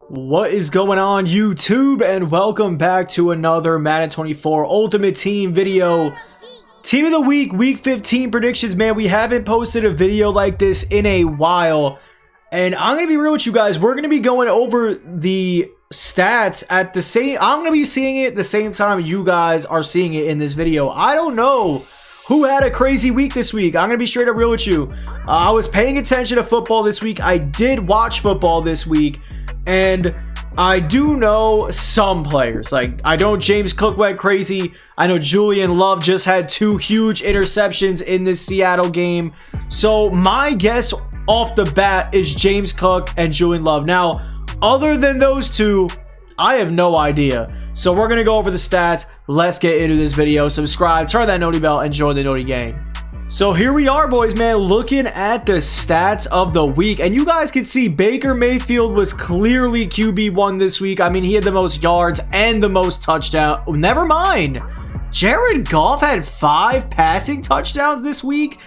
What is going on, YouTube, and welcome back to another Madden 24 Ultimate Team video. Team of the Week, Week 15 predictions. Man, we haven't posted a video like this in a while, and I'm going to be real with you guys. We're going to be going over the stats at the same... I'm going to be seeing it at the same time you guys are seeing it in this video. I don't know who had a crazy week this week. I'm going to be straight up real with you. I was paying attention to football this week. I did watch football this week. And I do know some players. Like, I know James Cook went crazy. I know Julian Love just had 2 huge interceptions in this Seattle game. So my guess off the bat is James Cook and Julian Love. Now, other than those two, I have no idea. So we're going to go over the stats. Let's get into this video. Subscribe, turn that noti bell, and join the Noti gang. So here we are, boys, man, looking at the stats of the week, and you guys can see Baker Mayfield was clearly QB1 this week. I mean, he had the most yards and the most touchdowns. Never mind, Jared Goff had 5 passing touchdowns this week.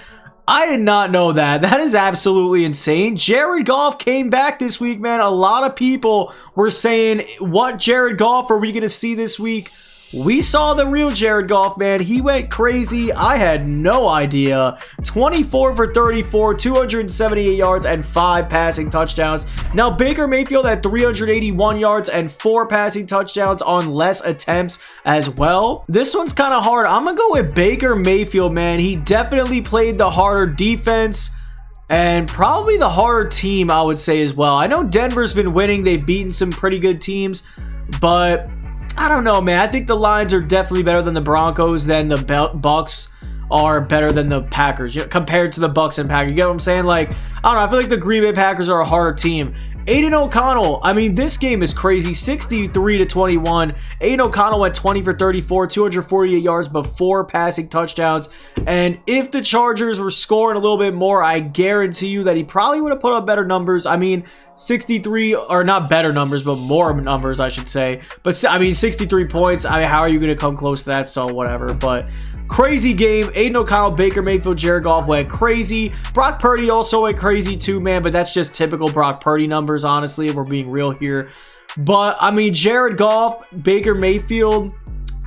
I did not know that. That is absolutely insane. Jared Goff came back this week, man. A lot of people were saying, what Jared Goff are we going to see this week? We saw the real Jared Goff, man. He went crazy. I had no idea. 24 for 34, 278 yards, and 5 passing touchdowns. Now, Baker Mayfield had 381 yards and 4 passing touchdowns on less attempts as well. This one's kind of hard. I'm going to go with Baker Mayfield, man. He definitely played the harder defense and probably the harder team, I would say, as well. I know Denver's been winning. They've beaten some pretty good teams, but I don't know, man. I think the Lions are definitely better than the Broncos, than the Bucks are better than the Packers, compared to the Bucks and Packers. You get what I'm saying? Like, I don't know. I feel like the Green Bay Packers are a harder team. Aiden O'Connell, I mean, this game is crazy. 63-21. Aiden O'Connell went 20 for 34, 248 yards, but 4 passing touchdowns. And if the Chargers were scoring a little bit more, I guarantee you that he probably would have put up better numbers. I mean, 63, or not better numbers, but more numbers, I should say. But, I mean, 63 points. I mean, how are you going to come close to that? So, whatever. But crazy game. Aiden O'Connell, Baker Mayfield, Jared Goff went crazy. Brock Purdy also went crazy too, man. But that's just typical Brock Purdy numbers, honestly, if we're being real here. But, I mean, Jared Goff, Baker Mayfield,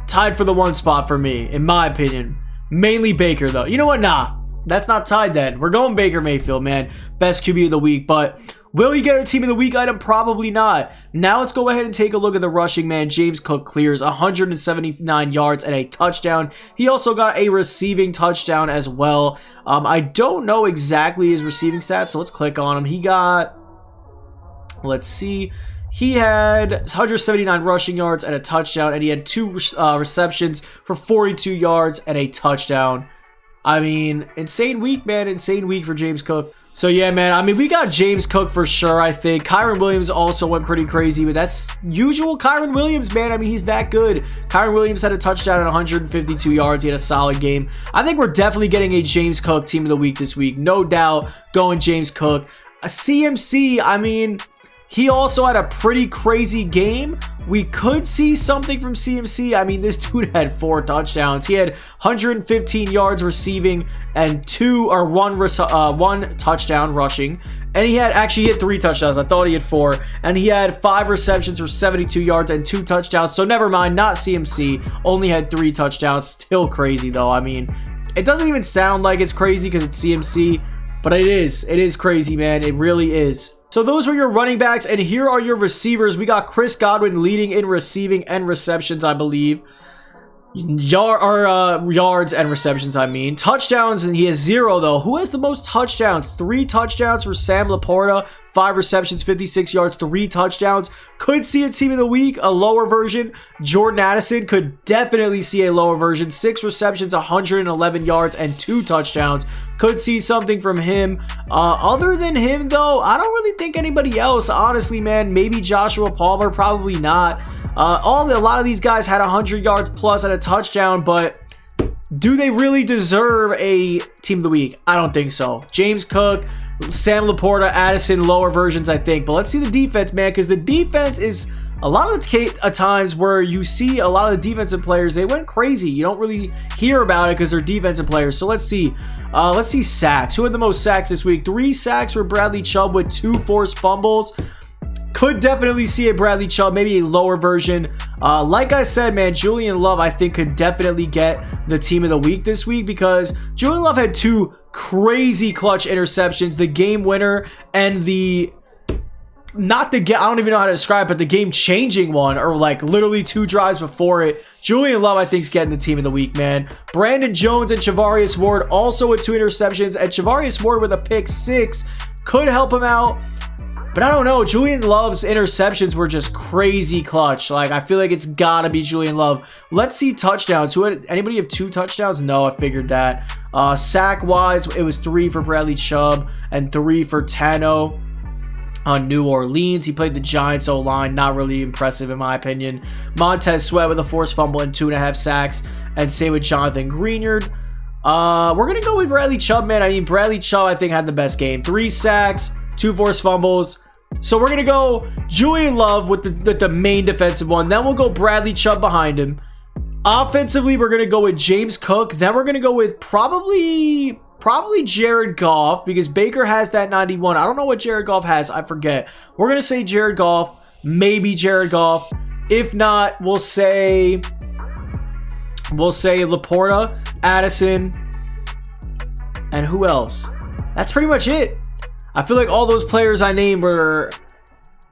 tied for the 1 spot for me, in my opinion. Mainly Baker, though. You know what? Nah, that's not tied then. We're going Baker Mayfield, man. Best QB of the week. But will he get a Team of the Week item? Probably not. Now let's go ahead and take a look at the rushing, man. James Cook clears 179 yards and a touchdown. He also got a receiving touchdown as well. I don't know exactly his receiving stats, so let's click on him. He got, let's see, he had 179 rushing yards and a touchdown, and he had 2 receptions for 42 yards and a touchdown. I mean, insane week, man. Insane week for James Cook. So, yeah, man, I mean, we got James Cook for sure, I think. Kyren Williams also went pretty crazy, but that's usual Kyren Williams, man. I mean, he's that good. Kyren Williams had a touchdown at 152 yards. He had a solid game. I think we're definitely getting a James Cook Team of the Week this week. No doubt going James Cook. A CMC, I mean, he also had a pretty crazy game. We could see something from CMC. I mean, this dude had 4 touchdowns. He had 115 yards receiving and 1 touchdown rushing. And he had 3 touchdowns. I thought he had 4. And he had 5 receptions for 72 yards and 2 touchdowns. So never mind, not CMC. Only had 3 touchdowns. Still crazy, though. I mean, it doesn't even sound like it's crazy because it's CMC. But it is. It is crazy, man. It really is. So those were your running backs, and here are your receivers. We got Chris Godwin leading in receiving and receptions, I believe. Yards and receptions, I mean. Touchdowns, and he has 0, though. Who has the most touchdowns? 3 touchdowns for Sam Laporta. 5 receptions, 56 yards, 3 touchdowns. Could see a Team of the Week, a lower version. Jordan Addison could definitely see a lower version. 6 receptions, 111 yards, and 2 touchdowns. Could see something from him. Other than him, though, I don't really think anybody else, honestly, man. Maybe Joshua Palmer, probably not. A lot of these guys had 100 yards plus and a touchdown, but do they really deserve a Team of the Week? I don't think so. James Cook, Sam Laporta, Addison, lower versions, I think. But let's see the defense, man, because the defense is a lot of the times where you see a lot of the defensive players, they went crazy. You don't really hear about it because they're defensive players. So let's see. Let's see sacks. Who had the most sacks this week? 3 sacks for Bradley Chubb with 2 forced fumbles. could definitely see a Bradley Chubb, maybe a lower version. Like I said, man, Julian Love, I think, could definitely get the team of the week this week because Julian Love had 2 crazy clutch interceptions, the game winner and the... I don't even know how to describe it, but the game-changing one, or like literally 2 drives before it. Julian Love, I think, is getting the team of the week, man. Brandon Jones and Charvarius Ward also with 2 interceptions, and Charvarius Ward with a pick 6 could help him out. But I don't know. Julian Love's interceptions were just crazy clutch. Like, I feel like it's got to be Julian Love. Let's see touchdowns. Anybody have 2 touchdowns? No, I figured that. Sack-wise, it was 3 for Bradley Chubb and 3 for Totw on New Orleans. He played the Giants O-line. Not really impressive in my opinion. Montez Sweat with a forced fumble and 2.5 sacks. And same with Jonathan Greenard. We're going to go with Bradley Chubb, man. I mean, Bradley Chubb, I think, had the best game. 3 sacks, 2 forced fumbles. So we're going to go Julian Love with the main defensive one. Then we'll go Bradley Chubb behind him. Offensively, we're going to go with James Cook. Then we're going to go with probably Jared Goff because Baker has that 91. I don't know what Jared Goff has. I forget. We're going to say Jared Goff. Maybe Jared Goff. If not, we'll say Laporta, Addison, and who else? That's pretty much it. I feel like all those players I named were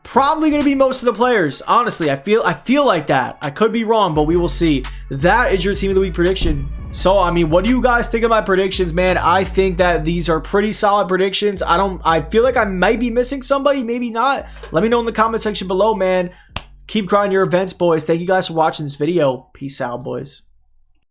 probably going to be most of the players. Honestly, I feel like that. I could be wrong, but we will see. That is your team of the week prediction. So, I mean, what do you guys think of my predictions, man? I think that these are pretty solid predictions. I feel like I might be missing somebody, maybe not. Let me know in the comment section below, man. Keep grinding your events, boys. Thank you guys for watching this video. Peace out, boys.